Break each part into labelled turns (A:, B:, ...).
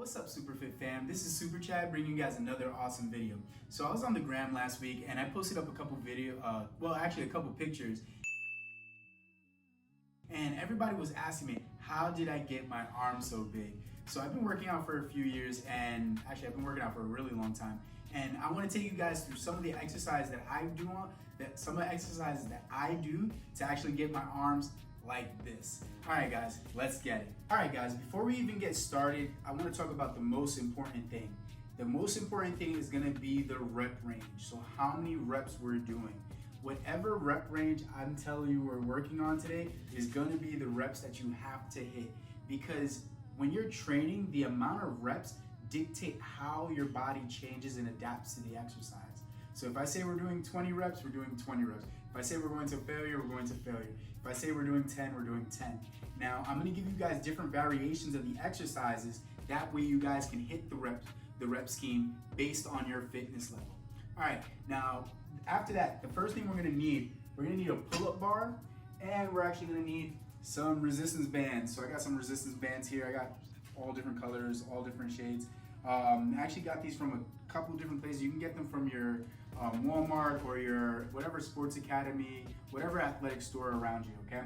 A: What's up, Superfit fam? This is Super Chad bringing you guys another awesome video. So I was on the gram last week and I posted up a couple a couple pictures. And everybody was asking me, how did I get my arms so big? So I've been working out for a few years, and actually I've been working out for a really long time. And I want to take you guys through some of the exercises that I do to actually get my arms like this. All right guys, let's get it. All right guys, before we even get started, I want to talk about the most important thing. The most important thing is going to be the rep range. So how many reps we're doing. Whatever rep range I'm telling you we're working on today is going to be the reps that you have to hit, because when you're training, the amount of reps dictate how your body changes and adapts to the exercise. So if I say we're doing 20 reps, we're doing 20 reps. If I say we're going to failure, we're going to failure. If I say we're doing 10, we're doing 10. Now, I'm going to give you guys different variations of the exercises. That way you guys can hit the rep scheme based on your fitness level. All right, now after that, the first thing we're gonna need a pull-up bar, and we're actually gonna need some resistance bands. So I got some resistance bands here. I got all different colors, all different shades. I actually got these from a couple different places. You can get them from your Walmart or your whatever sports academy, whatever athletic store around you, okay?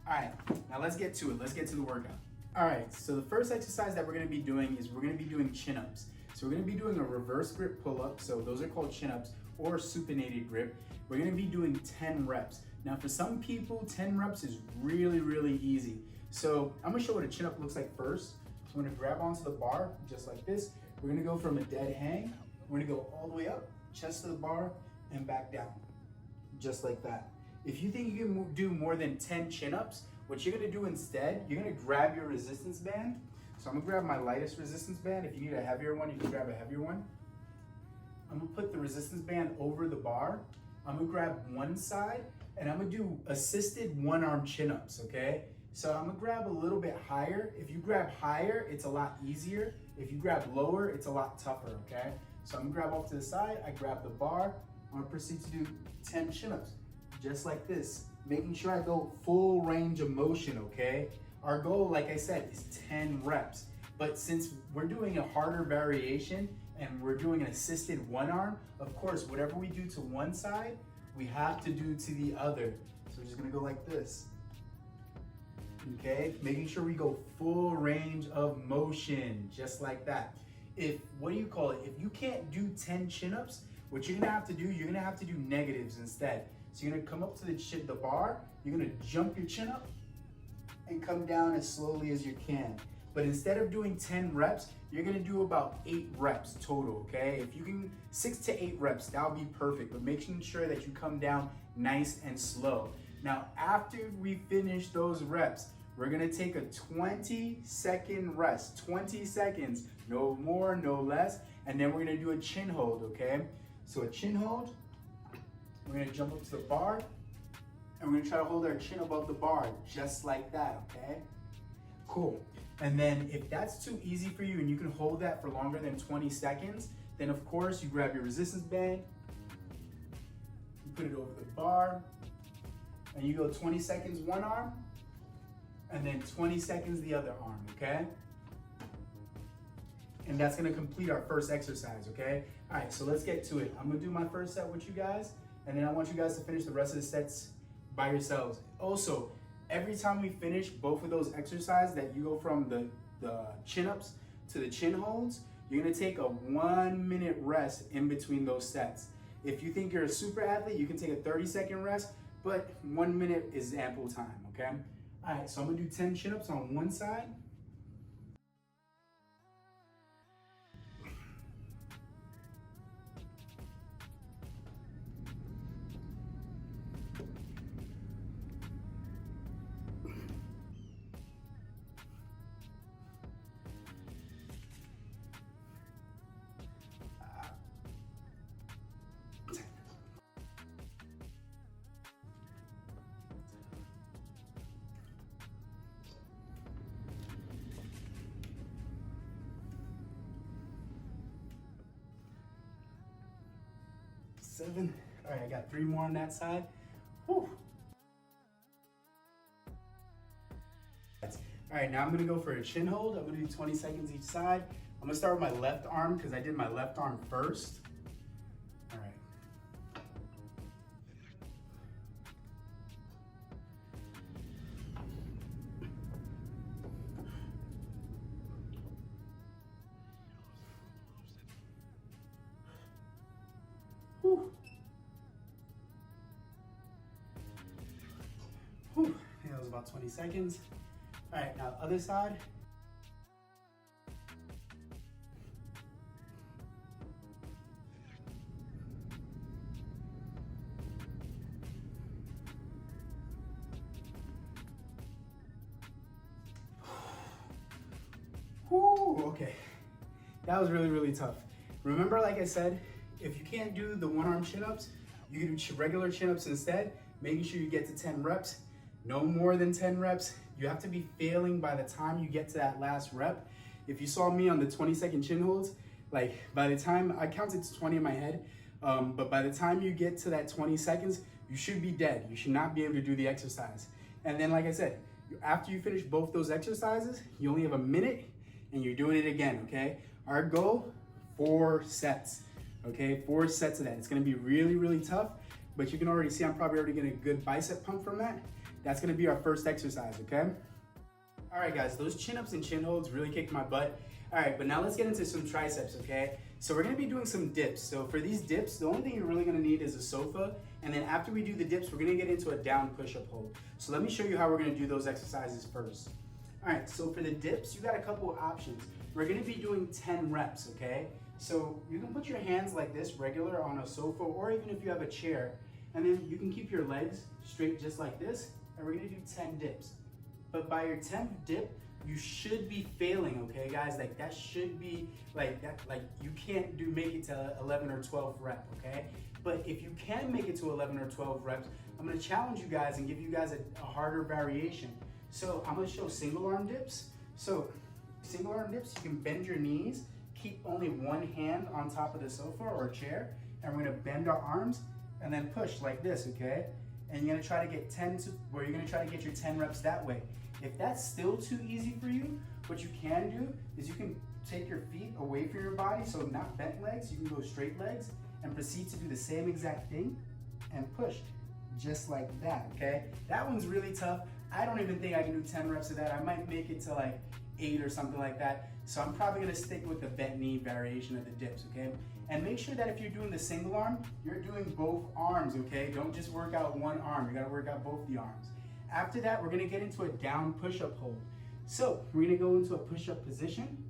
A: All right, now let's get to it. Let's get to the workout. All right, so the first exercise that we're gonna be doing is we're gonna be doing chin-ups. So we're gonna be doing a reverse grip pull-up. So those are called chin-ups or supinated grip. We're gonna be doing 10 reps. Now for some people, 10 reps is really, really easy. So I'm gonna show what a chin-up looks like first. So I'm gonna grab onto the bar, just like this. We're gonna go from a dead hang. We're gonna go all the way up, chest to the bar, and back down, just like that. If you think you can do more than 10 chin-ups, what you're gonna do instead, you're gonna grab your resistance band. So I'm gonna grab my lightest resistance band. If you need a heavier one, you can grab a heavier one. I'm gonna put the resistance band over the bar. I'm gonna grab one side and I'm gonna do assisted one-arm chin-ups, okay? So I'm gonna grab a little bit higher. If you grab higher, it's a lot easier. If you grab lower, it's a lot tougher, okay? So I'm gonna grab off to the side, I grab the bar. I'm gonna proceed to do 10 chin-ups, just like this, making sure I go full range of motion, okay? Our goal, like I said, is 10 reps. But since we're doing a harder variation and we're doing an assisted one arm, of course, whatever we do to one side, we have to do to the other. So we're just gonna go like this. Okay, making sure we go full range of motion, just like that. If you can't do 10 chin-ups, what you're gonna have to do, you're gonna have to do negatives instead. So you're gonna come up to the bar, you're gonna jump your chin up, and come down as slowly as you can. But instead of doing 10 reps, you're gonna do about 8 reps total, okay? If you can, 6 to 8 reps, that'll be perfect, but making sure that you come down nice and slow. Now, after we finish those reps, we're gonna take a 20-second rest, 20 seconds, no more, no less, and then we're gonna do a chin hold, okay? So a chin hold, we're gonna jump up to the bar, and we're gonna try to hold our chin above the bar, just like that, okay? Cool. And then if that's too easy for you and you can hold that for longer than 20 seconds, then of course you grab your resistance band, you put it over the bar, and you go 20 seconds one arm, and then 20 seconds the other arm, okay? And that's gonna complete our first exercise, okay? All right, so let's get to it. I'm gonna do my first set with you guys, and then I want you guys to finish the rest of the sets by yourselves. Also, every time we finish both of those exercises, that you go from the chin-ups to the chin holds, you're gonna take a 1-minute rest in between those sets. If you think you're a super athlete, you can take a 30-second rest, but 1 minute is ample time, okay? All right, so I'm gonna do 10 chin-ups on one side. Seven. All right, I got 3 more on that side. Whew. All right, now I'm gonna go for a chin hold. I'm gonna do 20 seconds each side. I'm gonna start with my left arm because I did my left arm first. All right. Whew. Whew. I think that was about 20 seconds. All right, now other side. Whew, okay. That was really, really tough. Remember, like I said, if you can't do the one-arm chin-ups, you can do regular chin-ups instead, making sure you get to 10 reps. No more than 10 reps. You have to be failing by the time you get to that last rep. If you saw me on the 20-second chin holds, like by the time, I counted to 20 in my head, but by the time you get to that 20 seconds, you should be dead. You should not be able to do the exercise. And then, like I said, after you finish both those exercises, you only have a minute and you're doing it again, okay? Our goal, 4 sets, okay? 4 sets of that. It's gonna be really, really tough, but you can already see I'm probably already getting a good bicep pump from that. That's gonna be our first exercise, okay? All right, guys, those chin-ups and chin holds really kicked my butt. All right, but now let's get into some triceps, okay? So we're gonna be doing some dips. So for these dips, the only thing you're really gonna need is a sofa, and then after we do the dips, we're gonna get into a down push-up hold. So let me show you how we're gonna do those exercises first. All right, so for the dips, you got a couple of options. We're gonna be doing 10 reps, okay? So you can put your hands like this, regular on a sofa, or even if you have a chair, and then you can keep your legs straight just like this, and we're gonna do 10 dips. But by your 10th dip, you should be failing, okay, guys? Like that should be like that. Like you can't make it to 11 or 12 rep, okay? But if you can make it to 11 or 12 reps, I'm gonna challenge you guys and give you guys a harder variation. So I'm gonna show single arm dips. So single arm dips, you can bend your knees, keep only one hand on top of the sofa or chair, and we're gonna bend our arms and then push like this, okay? And you're gonna try to get 10 to, where you're gonna try to get your 10 reps that way. If that's still too easy for you, what you can do is you can take your feet away from your body, so not bent legs, you can go straight legs and proceed to do the same exact thing and push just like that, okay? That one's really tough. I don't even think I can do 10 reps of that. I might make it to like 8 or something like that. So I'm probably gonna stick with the bent knee variation of the dips, okay? And make sure that if you're doing the single arm, you're doing both arms, okay? Don't just work out one arm, you gotta work out both the arms. After that, we're gonna get into a down push-up hold. So we're gonna go into a push-up position,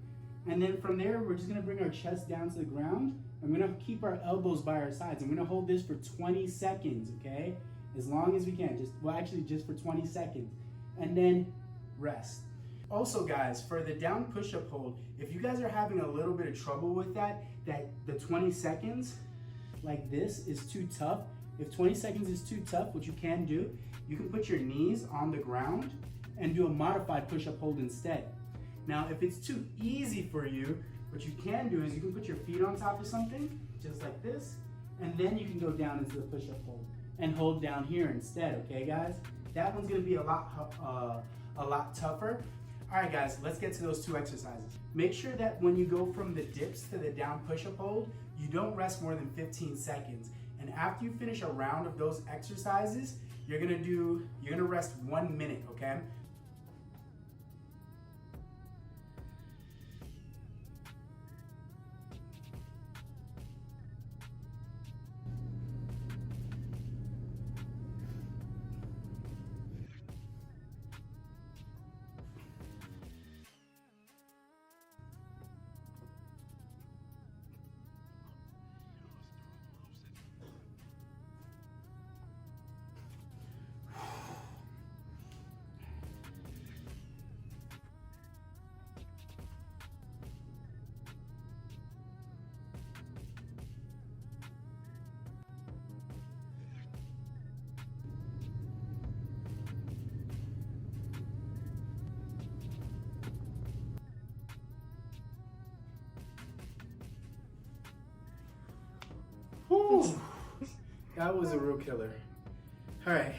A: and then from there, we're just gonna bring our chest down to the ground. I'm gonna keep our elbows by our sides. I'm gonna hold this for 20 seconds, okay? As long as we can, just for 20 seconds. And then rest. Also guys, for the down push-up hold, if you guys are having a little bit of trouble with that the 20 seconds like this is too tough, if 20 seconds is too tough, what you can do, you can put your knees on the ground and do a modified push-up hold instead. Now, if it's too easy for you, what you can do is you can put your feet on top of something, just like this, and then you can go down into the push-up hold and hold down here instead, okay guys? That one's gonna be a lot tougher. All right guys, let's get to those 2 exercises. Make sure that when you go from the dips to the down push-up hold, you don't rest more than 15 seconds. And after you finish a round of those exercises, you're gonna rest 1 minute, okay? Whew. That was a real killer. All right,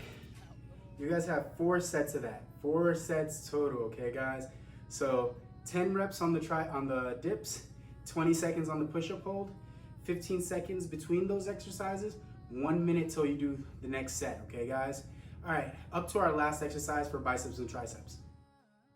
A: you guys have 4 sets of that. 4 sets total, okay guys? So 10 reps on the dips, 20 seconds on the push-up hold, 15 seconds between those exercises, 1 minute till you do the next set, okay guys? All right, up to our last exercise for biceps and triceps.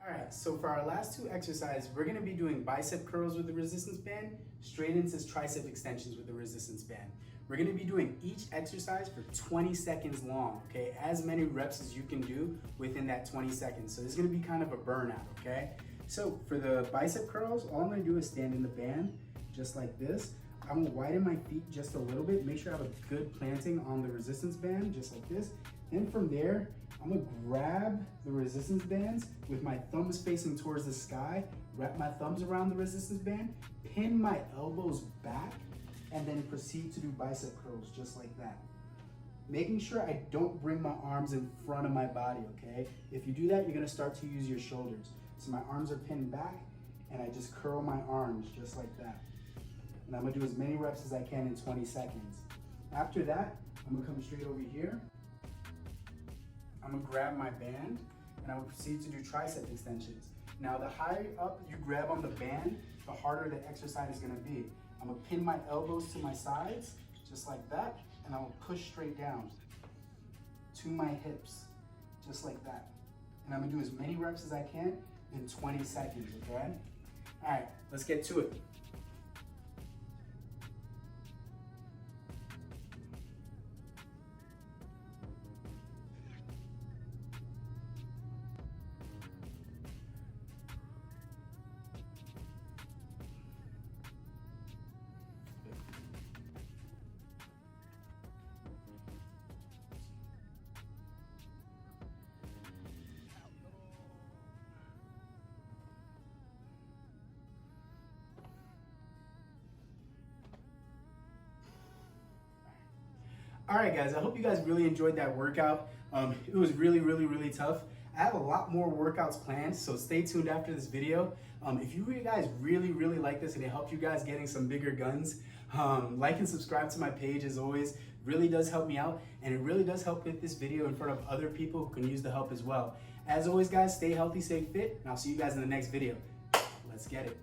A: All right, so for our last two exercises, we're gonna be doing bicep curls with the resistance band, straight into tricep extensions with the resistance band. We're gonna be doing each exercise for 20 seconds long, okay? As many reps as you can do within that 20 seconds. So this is gonna be kind of a burnout, okay? So for the bicep curls, all I'm gonna do is stand in the band, just like this. I'm gonna widen my feet just a little bit, make sure I have a good planting on the resistance band, just like this. Then from there, I'm gonna grab the resistance bands with my thumbs facing towards the sky, wrap my thumbs around the resistance band, pin my elbows back, and then proceed to do bicep curls just like that. Making sure I don't bring my arms in front of my body, okay? If you do that, you're gonna start to use your shoulders. So my arms are pinned back, and I just curl my arms just like that. And I'm gonna do as many reps as I can in 20 seconds. After that, I'm gonna come straight over here. I'm gonna grab my band, and I'm gonna proceed to do tricep extensions. Now, the higher up you grab on the band, the harder the exercise is gonna be. I'm gonna pin my elbows to my sides, just like that, and I'm gonna push straight down to my hips, just like that. And I'm gonna do as many reps as I can in 20 seconds, okay? All right, let's get to it. All right, guys, I hope you guys really enjoyed that workout. It was really tough. I have a lot more workouts planned, so stay tuned after this video. If you guys really like this and it helped you guys getting some bigger guns, like and subscribe to my page as always. Really does help me out, and it really does help get this video in front of other people who can use the help as well. As always, guys, stay healthy, stay fit, and I'll see you guys in the next video. Let's get it.